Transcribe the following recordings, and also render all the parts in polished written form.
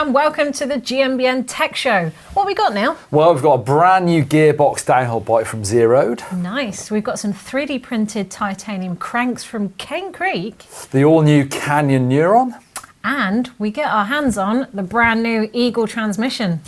and welcome to the GMBN Tech Show. What we got, Neil? Well, we've got a brand new gearbox downhill bike from Zerode. Nice. We've got some 3D printed titanium cranks from Cane Creek. The all-new Canyon Neuron. And we get our hands on the brand new Eagle transmission.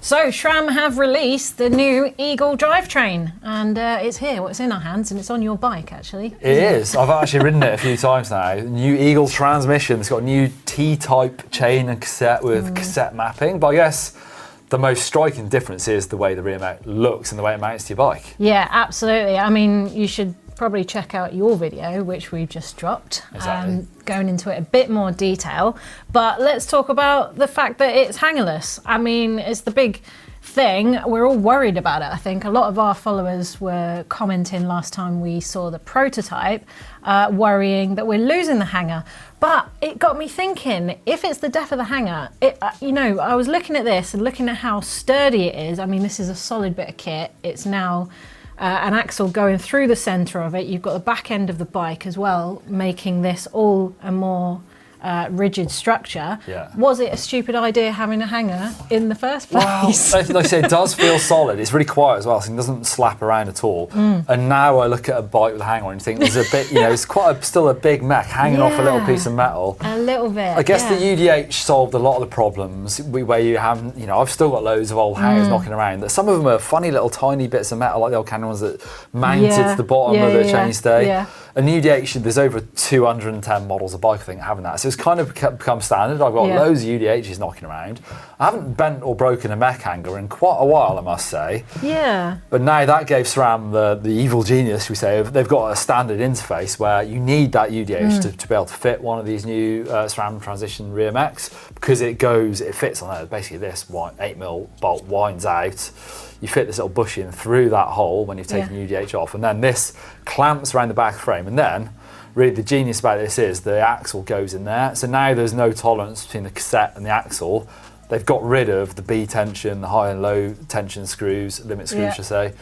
So SRAM have released the new Eagle drivetrain, and it's here. Well, it's in our hands, and it's on your bike, actually. It is. I've actually ridden it a few times now. New Eagle transmission. It's got a new T-type chain and cassette with cassette mapping. But I guess the most striking difference is the way the rear mount looks and the way it mounts to your bike. Yeah, absolutely. I mean, you should probably check out your video, which we've just dropped, going into it a bit more detail. But let's talk about the fact that it's hangerless. I mean, it's the big thing. We're all worried about it, I think. A lot of our followers were commenting last time we saw the prototype, worrying that we're losing the hanger. But it got me thinking, if it's the death of the hanger, you know, I was looking at this and looking at how sturdy it is. I mean, this is a solid bit of kit. It's now an axle going through the centre of it. You've got the back end of the bike as well, making this all a more rigid structure. Yeah. Was it a stupid idea having a hanger in the first place? Well, like I say, it does feel solid. It's really quiet as well, so it doesn't slap around at all. And now I look at a bike with a hanger on and think there's a bit, you know, it's quite still a big mech hanging off a little piece of metal. A little bit. I guess the UDH solved a lot of the problems where you have, you know, I've still got loads of old hangers knocking around. That some of them are funny little tiny bits of metal, like the old Canyon ones that mounted to the bottom of the chainstay. Yeah. And UDH, there's over 210 models of bike, I think, having that. So it's kind of become standard. I've got loads of UDHs knocking around. I haven't bent or broken a mech hanger in quite a while, I must say. Yeah. But now that gave SRAM the evil genius, we say. They've got a standard interface where you need that UDH to be able to fit one of these new SRAM transition rear mechs, because it fits on there. Basically this 8mm bolt winds out. You fit this little bushing through that hole when you've taken UDH off, and then this clamps around the back frame. And then, really the genius about this is the axle goes in there. So now there's no tolerance between the cassette and the axle. They've got rid of the B tension, the high and low tension screws, limit screws, should I say.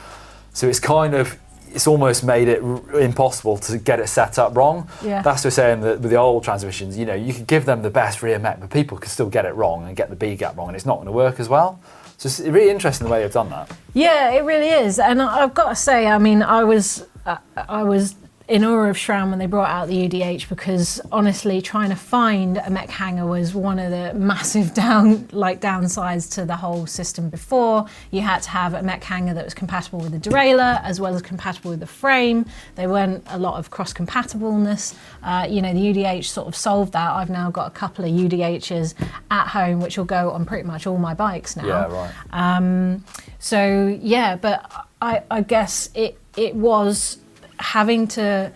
So it's almost made it impossible to get it set up wrong. Yeah. That's just saying that with the old transmissions, you know, you could give them the best rear mech, but people could still get it wrong and get the B gap wrong, and it's not going to work as well. So it's really interesting the way they've done that. Yeah, it really is. And I've got to say, I mean, I was in awe of SRAM when they brought out the UDH, because honestly, trying to find a mech hanger was one of the massive downsides to the whole system before. You had to have a mech hanger that was compatible with the derailleur as well as compatible with the frame. There weren't a lot of cross-compatibleness. You know, the UDH sort of solved that. I've now got a couple of UDHs at home, which will go on pretty much all my bikes now. Yeah, right. So yeah, but I guess it was having to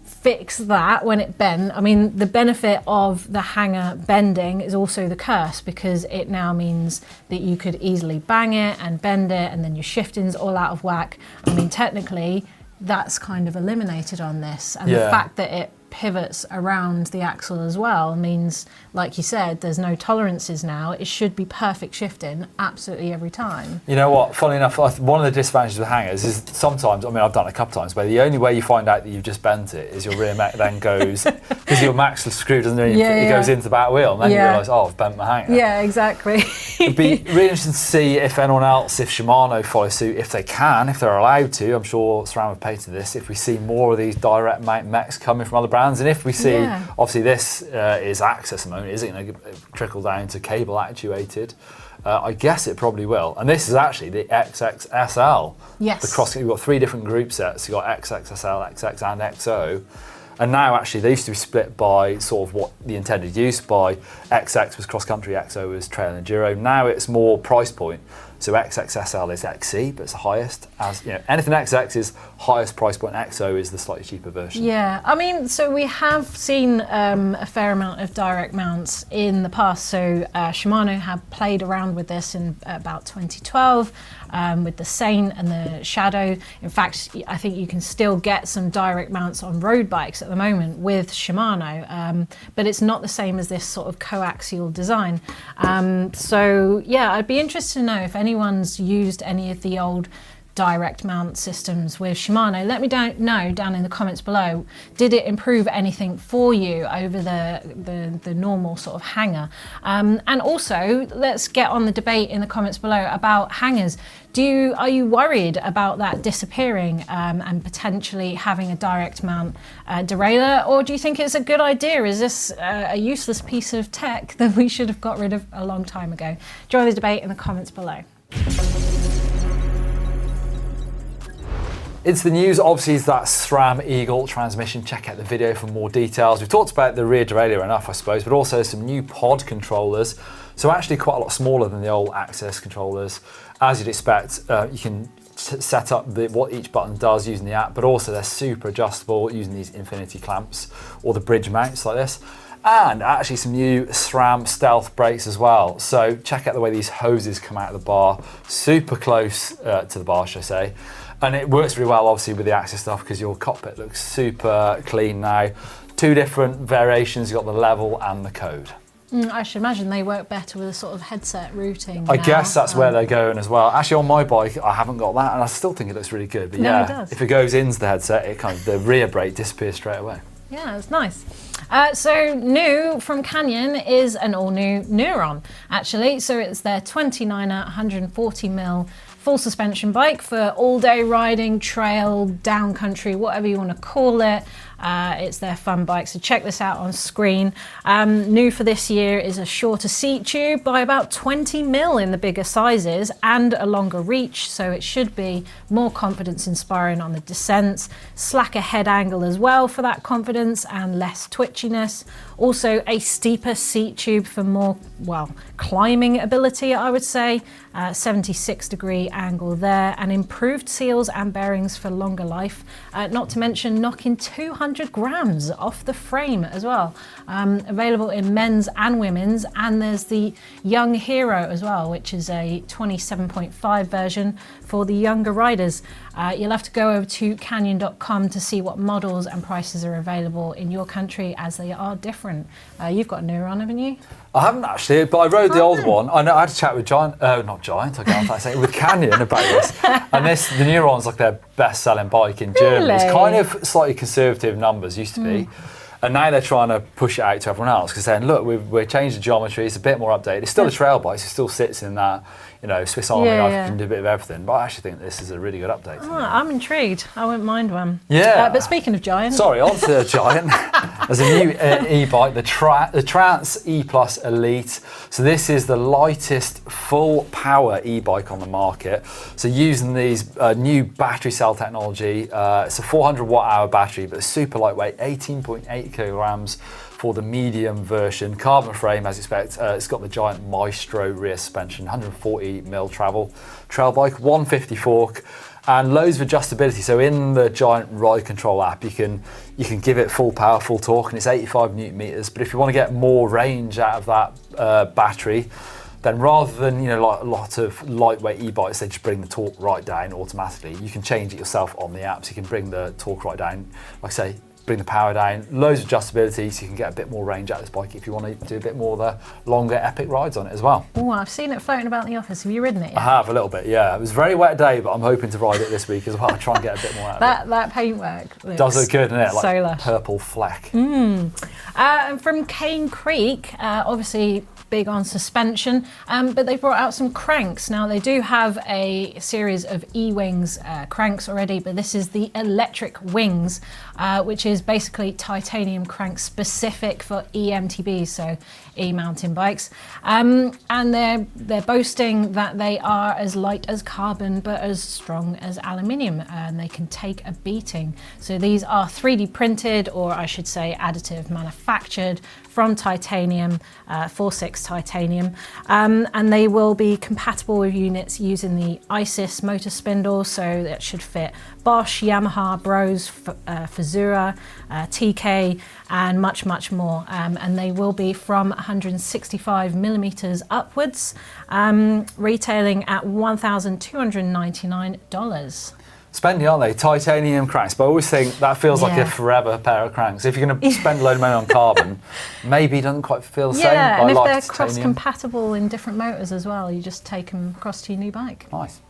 fix that when it bent. I mean, the benefit of the hanger bending is also the curse, because it now means that you could easily bang it and bend it, and then your shifting's all out of whack. I mean, technically, that's kind of eliminated on this, and the fact that it pivots around the axle as well means, like you said, there's no tolerances now. It should be perfect shifting absolutely every time. You know what, funnily enough, one of the disadvantages with hangers is sometimes, I mean, I've done it a couple of times, but the only way you find out that you've just bent it is your rear mech then goes, because your max screw doesn't really, it goes into the back wheel, and then you realise, oh, I've bent my hanger. Yeah, exactly. It'd be really interesting to see if anyone else, if Shimano follow suit, if they can, if they're allowed to. I'm sure SRAM have patented this, if we see more of these direct mount mechs coming from other brands. And if we see, obviously this is access at the moment, is it going to trickle down to cable actuated? I guess it probably will. And this is actually the XXSL. Yes. We've got 3 different group sets. You've got XXSL, XX and XO. And now actually they used to be split by sort of what the intended use by. XX was cross country, XO was trail and enduro. Now it's more price point. So XXSL is XC, but it's the highest. As you know, anything XX is highest price point. XO is the slightly cheaper version. Yeah, I mean, so we have seen a fair amount of direct mounts in the past. So Shimano have played around with this in about 2012 with the Saint and the Shadow. In fact, I think you can still get some direct mounts on road bikes at the moment with Shimano, but it's not the same as this sort of coaxial design. So yeah, I'd be interested to know if anyone's used any of the old direct mount systems with Shimano. Let me know down in the comments below, did it improve anything for you over the normal sort of hanger? And also, let's get on the debate in the comments below about hangers. Are you worried about that disappearing and potentially having a direct mount derailleur, or do you think it's a good idea? Is this a useless piece of tech that we should have got rid of a long time ago? Join the debate in the comments below. It's the news, obviously, is that SRAM Eagle transmission. Check out the video for more details. We've talked about the rear derailleur enough, I suppose, but also some new pod controllers. So actually quite a lot smaller than the old Access controllers. As you'd expect, you can set up what each button does using the app, but also they're super adjustable using these infinity clamps or the bridge mounts like this. And actually some new SRAM stealth brakes as well. So check out the way these hoses come out of the bar, super close to the bar, should I say. And it works really well, obviously, with the Access stuff because your cockpit looks super clean now. Two different variations, you've got the level and the code. I should imagine they work better with a sort of headset routing. I guess that's where they're going as well. Actually, on my bike, I haven't got that, and I still think it looks really good. But no, it does. If it goes into the headset, the rear brake disappears straight away. Yeah, it's nice. So new from Canyon is an all-new Neuron, actually. So it's their 29er 140mm full suspension bike for all-day riding, trail, down country, whatever you want to call it. It's their fun bike, so check this out on screen. New for this year is a shorter seat tube by about 20mm in the bigger sizes and a longer reach, so it should be more confidence inspiring on the descents. Slacker head angle as well for that confidence and less twitchiness. Also a steeper seat tube for more, well, climbing ability, I would say. 76-degree angle there, and improved seals and bearings for longer life. Not to mention knocking 200 grams off the frame as well. Available in men's and women's, and there's the Young Hero as well, which is a 27.5 version for the younger riders. You'll have to go over to canyon.com to see what models and prices are available in your country, as they are different. You've got a Neuron, haven't you? I haven't actually, but I rode the old one. I know I had a chat with with Canyon about this. And the Neuron's like their best-selling bike in Germany. Really? It's kind of slightly conservative numbers, used to be. And now they're trying to push it out to everyone else because saying, look, we've changed the geometry, it's a bit more updated. It's still a trail bike, so it still sits in that, Swiss Army knife, you can do a bit of everything. But I actually think this is a really good update. Oh, I'm intrigued. I wouldn't mind one. Yeah. But speaking of Giant. Sorry, on to the Giant. There's a new e-bike, the Trance E Plus Elite. So this is the lightest full power e-bike on the market. So using these new battery cell technology, it's a 400 watt hour battery, but it's super lightweight, 18.8 kilograms for the medium version. Carbon frame, as you expect. It's got the Giant Maestro rear suspension, 140mm trail bike, 150 fork, and loads of adjustability. So in the Giant Ride Control app, you can give it full power, full torque, and it's 85 newton meters. But if you want to get more range out of that battery, then rather than like a lot of lightweight e-bikes, they just bring the torque right down automatically. You can change it yourself on the app, so you can bring the torque right down. Like I say, bring the power down, loads of adjustability, so you can get a bit more range out of this bike if you want to do a bit more of the longer epic rides on it as well. Oh, I've seen it floating about in the office. Have you ridden it yet? I have a little bit, yeah. It was a very wet day, but I'm hoping to ride it this week as well. Try and get a bit more out of it. That paintwork looks does look good, doesn't it? Like so lush. Purple fleck. And from Cane Creek, obviously big on suspension, but they brought out some cranks. Now they do have a series of E-Wings cranks already, but this is the electric wings, which is basically titanium cranks specific for EMTBs, so e-mountain bikes. And they're boasting that they are as light as carbon, but as strong as aluminium, and they can take a beating. So these are 3D printed, or I should say additive manufactured from titanium, 4.6 titanium, and they will be compatible with units using the ISIS motor spindle, so that should fit Bosch, Yamaha, Bros, Fazura, TK, and much more. And they will be from 165 millimeters upwards, retailing at $1,299. Spendy, aren't they? Titanium cranks, but I always think that feels like a forever pair of cranks. If you're going to spend a load of money on carbon, maybe it doesn't quite feel the same. Yeah, and if they're titanium. cross-compatible in different motors as well, you just take them across to your new bike. Nice.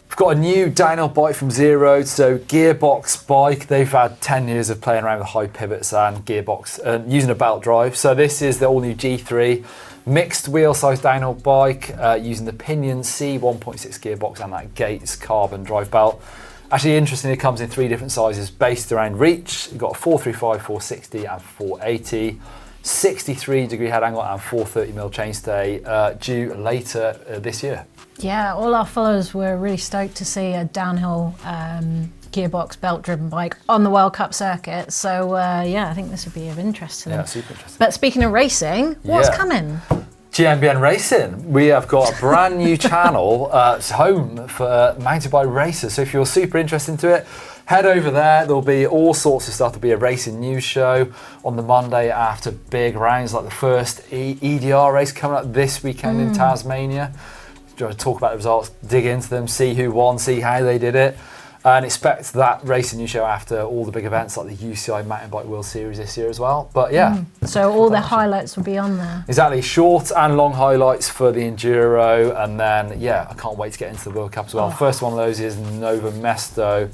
We've got a new downhill bike from Zerode, so gearbox bike. They've had 10 years of playing around with high pivots and gearbox using a belt drive. So this is the all-new G3 mixed wheel size downhill bike using the Pinion C 1.6 gearbox and that Gates carbon drive belt. Actually, interestingly, it comes in 3 different sizes based around reach. You've got a 435, 460 and 480. 63-degree head angle and 430mm chainstay due later this year. Yeah, all our followers were really stoked to see a downhill gearbox belt-driven bike on the World Cup circuit. So yeah, I think this would be of interest to them. Yeah, super interesting. But speaking of racing, what's coming? GMBN Racing. We have got a brand new channel. It's home for mountain bike racers. So if you're super interested into it, head over there. There'll be all sorts of stuff. There'll be a racing news show on the Monday after big rounds, like the first EDR race coming up this weekend in Tasmania. Talk about the results, dig into them, see who won, see how they did it. And expect that racing news show after all the big events like the UCI Mountain Bike World Series this year as well. But yeah. So all the highlights will be on there. Exactly, short and long highlights for the Enduro. And then, yeah, I can't wait to get into the World Cup as well. First one of those is Nova Mesto.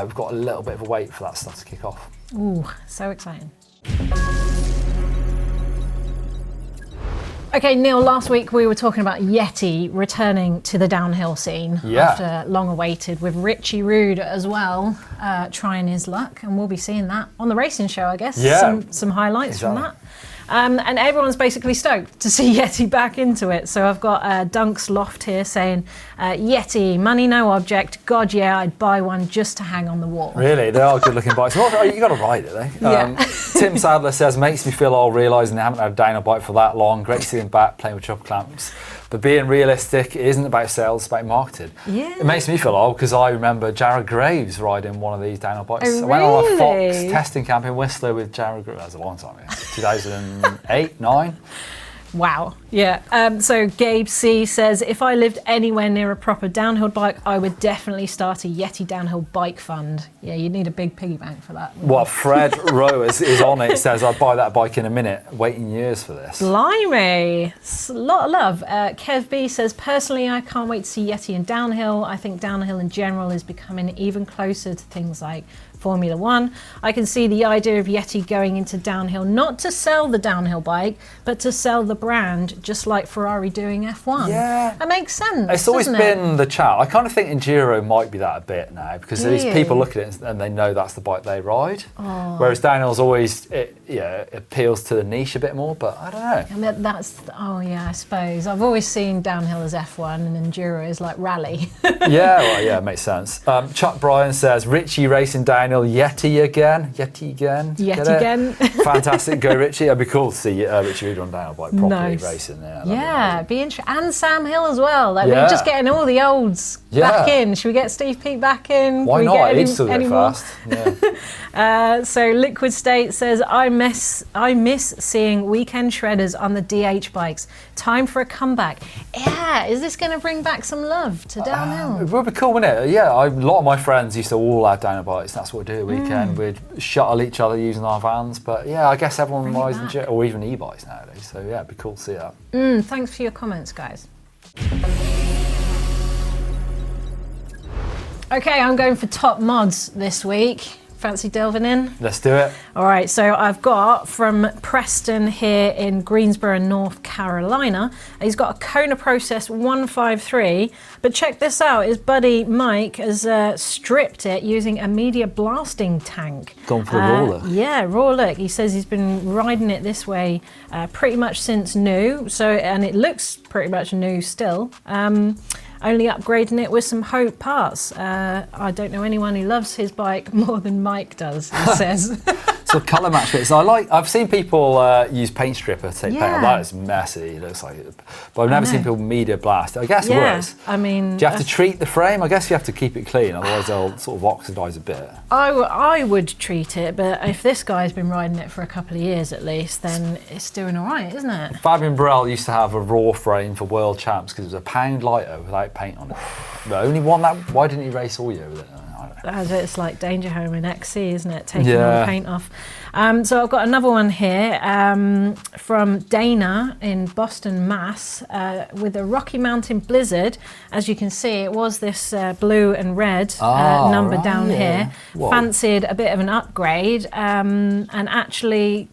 We've got a little bit of a wait for that stuff to kick off. Ooh, so exciting. Okay, Neil, last week we were talking about Yeti returning to the downhill scene after long awaited, with Richie Rude as well trying his luck, and we'll be seeing that on the racing show, I guess. Yeah. Some highlights from that. And everyone's basically stoked to see Yeti back into it. So I've got Dunk's Loft here saying, Yeti, money no object, God yeah, I'd buy one just to hang on the wall. Really, they are good looking bikes. Well, you got to ride it, though. Tim Sadler says, makes me feel old realising they haven't had a downhill bike for that long. Great to see them back playing with chopper clamps. But being realistic, it isn't about sales, it's about marketing. Yeah. It makes me feel old because I remember Jared Graves riding one of these downhill bikes. Oh, I went on a really? Fox testing camp in Whistler with Jared Graves. That was a long time ago. 2008, 9. Wow. Yeah. So Gabe C says, if I lived anywhere near a proper downhill bike, I would definitely start a Yeti downhill bike fund. Yeah, you'd need a big piggy bank for that. Well, Fred Rowe is on it. Says, I'd buy that bike in a minute. Waiting years for this. Blimey. It's a lot of love. Kev B says, personally, I can't wait to see Yeti in downhill. I think downhill in general is becoming even closer to things like Formula One. I can see the idea of Yeti going into downhill, not to sell the downhill bike, but to sell the brand, just like Ferrari doing F1. Yeah. That makes sense. It's always been the chat. I kind of think Enduro might be that a bit now, because these people look at it and they know that's the bike they ride. Oh. Whereas downhill's always, it appeals to the niche a bit more, but I don't know. I mean, I suppose. I've always seen downhill as F1 and Enduro is like rally. Yeah, it makes sense. Chuck Bryan says, Richie racing downhill, Yeti again. Fantastic, go Richie. It'd be cool to see Richie Rude on downhill bike properly racing. Yeah, be interesting. And Sam Hill as well. Like, we're just getting all the olds back in. Should we get Steve Peake back in? Why not? He'd still go fast. Yeah. So Liquid State says, I miss seeing weekend shredders on the DH bikes. Time for a comeback. Yeah, is this going to bring back some love to downhill? It would be cool, wouldn't it? Yeah, a lot of my friends used to all have downhill bikes. That's what we do at weekend. We'd shuttle each other using our vans. But yeah, I guess everyone rides in jet, or even e-bikes nowadays. So yeah, it'd be cool to see that. Thanks for your comments, guys. Okay, I'm going for top mods this week. Fancy delving in? Let's do it. All right, so I've got from Preston here in Greensboro, North Carolina. He's got a Kona Process 153, but check this out. His buddy Mike has stripped it using a media blasting tank. Gone for a raw look. Yeah, raw look. He says he's been riding it this way pretty much since new, and it looks pretty much new still. Only upgrading it with some Hope parts. I don't know anyone who loves his bike more than Mike does, he says. So colour match fits. I've seen people use paint stripper to take paint on. That is messy, it looks like it. But I've never seen people media blast. I guess it works. I mean, do you have to treat the frame? I guess you have to keep it clean, otherwise they'll sort of oxidise a bit. I would treat it, but if this guy's been riding it for a couple of years at least, then it's doing all right, isn't it? Fabian Burrell used to have a raw frame for World Champs because it was a pound lighter without paint on it. But only won that. Why didn't he race all year with it? I don't know. It's like Danger Home in XC, isn't it? Taking all the paint off. So I've got another one here from Dana in Boston, Mass, with a Rocky Mountain Blizzard. As you can see, it was this blue and red number down here. Whoa. Fancied a bit of an upgrade and actually,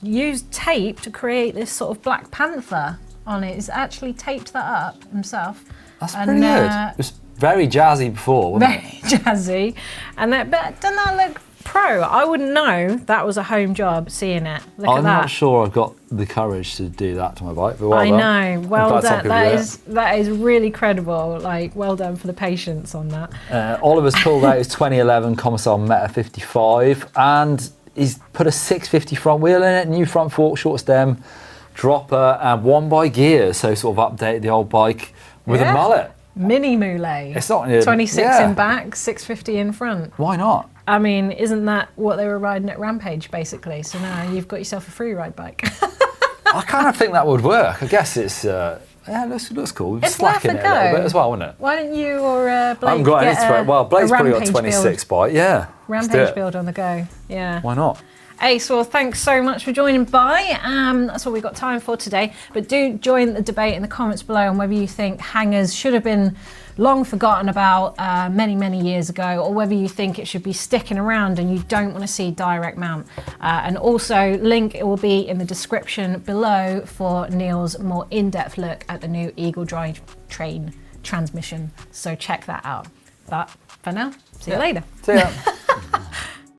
used tape to create this sort of Black Panther on it. He's actually taped that up himself. That's pretty good. It was very jazzy before, wasn't it? Very jazzy. But doesn't that look pro? I wouldn't know that was a home job seeing it. Look at that. I'm not sure I've got the courage to do that to my bike, but well done. I know. Well done. That is really credible. Like, well done for the patience on that. Oliver's pulled out his 2011 Commissar Meta 55 and he's put a 650 front wheel in it, new front fork, short stem, dropper, and 1x gear. So sort of updated the old bike with a mullet. Mini Moulet. It's not 26 in back, 650 in front. Why not? I mean, isn't that what they were riding at Rampage, basically? So now you've got yourself a free ride bike. I kind of think that would work. I guess it's, looks cool. It's slacking worth it a little bit as well, wouldn't it? Why don't you or Blake I haven't got any Blake's probably got a 26 bike, Rampage build on the go, Why not? Ace, well, thanks so much for joining by. That's all we've got time for today. But do join the debate in the comments below on whether you think hangers should have been long forgotten about many, many years ago, or whether you think it should be sticking around and you don't want to see direct mount. And also, link it will be in the description below for Neil's more in-depth look at the new Eagle drivetrain transmission. So check that out. But for now, see you later. See ya.